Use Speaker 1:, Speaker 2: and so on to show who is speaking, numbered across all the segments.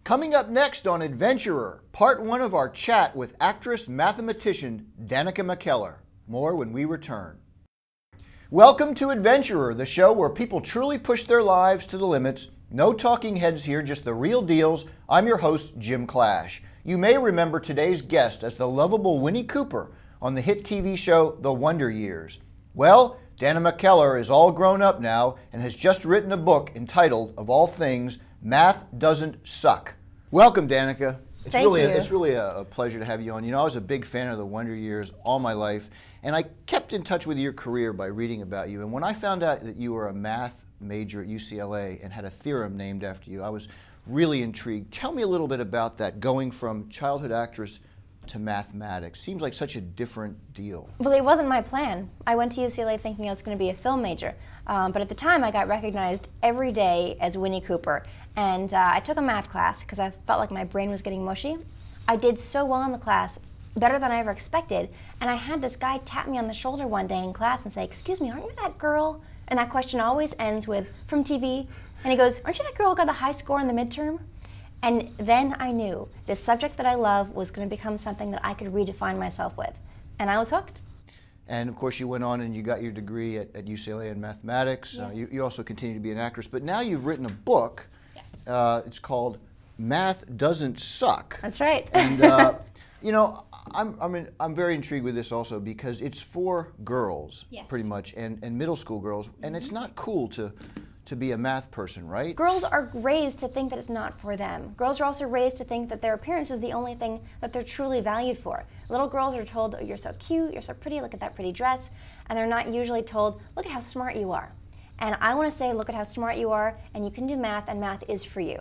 Speaker 1: Coming up next on Adventurer, part 1 of our chat with actress mathematician Danica McKellar. More when we return. Welcome to Adventurer, the show where people truly push their lives to the limits. No talking heads here, just the real deals. I'm your host, Jim Clash. You may remember today's guest as the lovable Winnie Cooper on the hit TV show The Wonder Years. Well, Danica McKellar is all grown up now and has just written a book entitled, of all things, Math Doesn't Suck. Welcome, Danica. It's really a pleasure to have you on. You know, I was a big fan of The Wonder Years all my life, and I kept in touch with your career by reading about you. And when I found out that you were a math major at UCLA and had a theorem named after you, I was really intrigued. Tell me a little bit about that, going from childhood actress to mathematics. Seems like such a different deal.
Speaker 2: Well, it wasn't my plan. I went to UCLA thinking I was going to be a film major. But at the time, I got recognized every day as Winnie Cooper. And I took a math class because I felt like my brain was getting mushy. I did so well in the class, better than I ever expected. And I had this guy tap me on the shoulder one day in class and say, "Excuse me, aren't you that girl?" And that question always ends with, "From TV." And he goes, "Aren't you that girl who got the high score in the midterm?" And then I knew this subject that I love was going to become something that I could redefine myself with. And I was hooked.
Speaker 1: And of course you went on and you got your degree at UCLA in mathematics.
Speaker 2: Yes.
Speaker 1: You also continue to be an actress, but now you've written a book.
Speaker 2: Yes.
Speaker 1: It's called Math Doesn't Suck.
Speaker 2: That's right.
Speaker 1: And you know, I'm very intrigued with this also because it's for girls,
Speaker 2: yes,
Speaker 1: pretty much, and middle school girls, and it's not cool to be a math person, right?
Speaker 2: Girls are raised to think that it's not for them. Girls are also raised to think that their appearance is the only thing that they're truly valued for. Little girls are told, "Oh, you're so cute, you're so pretty, look at that pretty dress," and they're not usually told, "Look at how smart you are." And I want to say, look at how smart you are, and you can do math, and math is for you.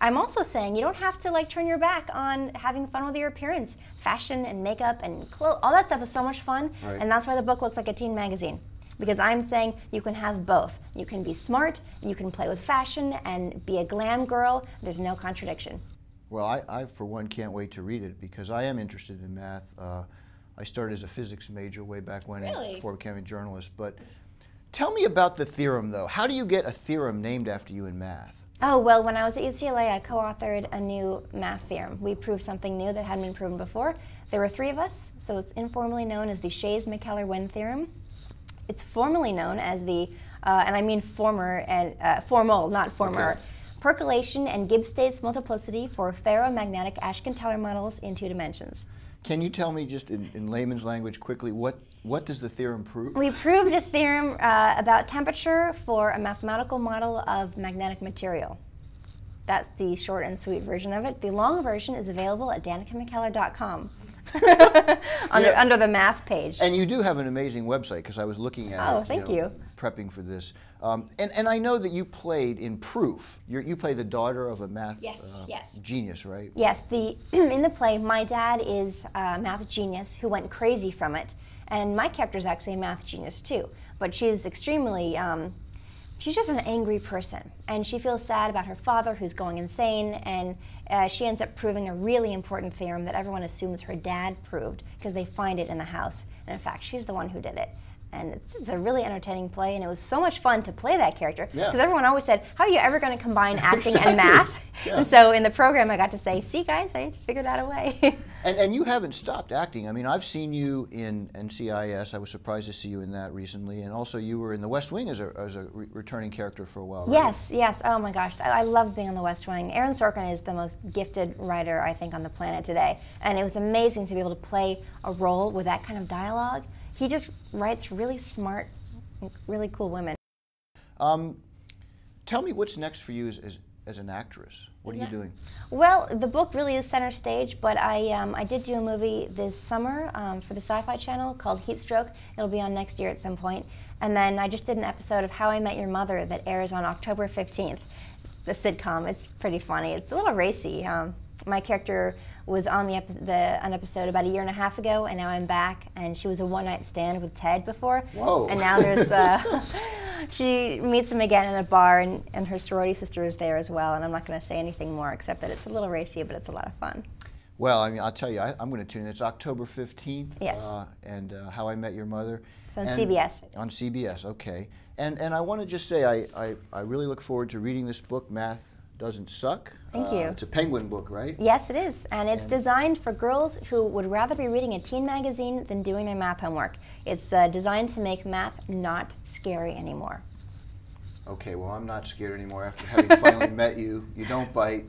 Speaker 2: I'm also saying you don't have to turn your back on having fun with your appearance. Fashion and makeup and clothes, all that stuff is so much fun, right. And that's why the book looks like a teen magazine. Because I'm saying you can have both. You can be smart, you can play with fashion, and be a glam girl. There's no contradiction.
Speaker 1: Well, I for one, can't wait to read it because I am interested in math. I started as a physics major way back when, before I became a journalist. But tell me about the theorem, though. How do you get a theorem named after you in math?
Speaker 2: Oh, well, when I was at UCLA, I co-authored a new math theorem. We proved something new that hadn't been proven before. There were 3 of us, so it's informally known as the Shays-McKellar-Winn theorem. It's formally known as the, and I mean former and formal, not former, okay, percolation and Gibbs-States multiplicity for ferromagnetic Ashkin-Teller models in 2 dimensions.
Speaker 1: Can you tell me just in layman's language quickly, what does the theorem prove?
Speaker 2: We proved a theorem about temperature for a mathematical model of magnetic material. That's the short and sweet version of it. The long version is available at danicamckellar.com. under the math page.
Speaker 1: And you do have an amazing website because I was looking at it.
Speaker 2: Oh, thank you.
Speaker 1: Prepping for this. And I know that you played in Proof. You play the daughter of a math genius, right?
Speaker 2: Yes. In the play, my dad is a math genius who went crazy from it. And my character is actually a math genius too. But she's extremely, she's just an angry person. And she feels sad about her father who's going insane. And she ends up proving a really important theorem that everyone assumes her dad proved because they find it in the house. And in fact, she's the one who did it. And it's a really entertaining play, and it was so much fun to play that character because everyone always said, "How are you ever going to combine acting and math?" Yeah. And so in the program, I got to say, "See, guys, I figured out a way."
Speaker 1: And you haven't stopped acting. I mean, I've seen you in NCIS. I was surprised to see you in that recently, and also you were in The West Wing as a returning character for a while. Right?
Speaker 2: Yes, yes. Oh my gosh, I love being on The West Wing. Aaron Sorkin is the most gifted writer I think on the planet today, and it was amazing to be able to play a role with that kind of dialogue. He just writes really smart, really cool women.
Speaker 1: Tell me what's next for you as an actress. What are you doing?
Speaker 2: Well, the book really is center stage, but I did do a movie this summer for the Sci-Fi Channel called Heat Stroke. It'll be on next year at some point. And then I just did an episode of How I Met Your Mother that airs on October 15th, the sitcom. It's pretty funny. It's a little racy. My character was on an episode about 1.5 years ago, and now I'm back. And she was a one-night stand with Ted before.
Speaker 1: Whoa!
Speaker 2: And now there's she meets him again in a bar, and her sorority sister is there as well. And I'm not going to say anything more except that it's a little racy, but it's a lot of fun.
Speaker 1: Well, I mean, I'll tell you, I'm going to tune in. It's October 15th.
Speaker 2: Yes.
Speaker 1: And How I Met Your Mother.
Speaker 2: It's on CBS.
Speaker 1: On CBS, okay. And I want to just say I really look forward to reading this book, Math doesn't suck.
Speaker 2: Thank you.
Speaker 1: It's a penguin book, right?
Speaker 2: Yes, it is. And it's designed for girls who would rather be reading a teen magazine than doing their math homework. It's designed to make math not scary anymore.
Speaker 1: Okay, well, I'm not scared anymore after having finally met you. You don't bite.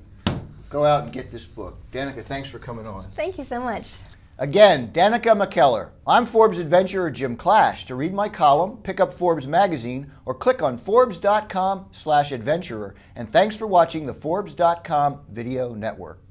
Speaker 1: Go out and get this book. Danica, thanks for coming on.
Speaker 2: Thank you so much.
Speaker 1: Again, Danica McKellar. I'm Forbes adventurer Jim Clash. To read my column, pick up Forbes magazine or click on Forbes.com/adventurer. And thanks for watching the Forbes.com Video Network.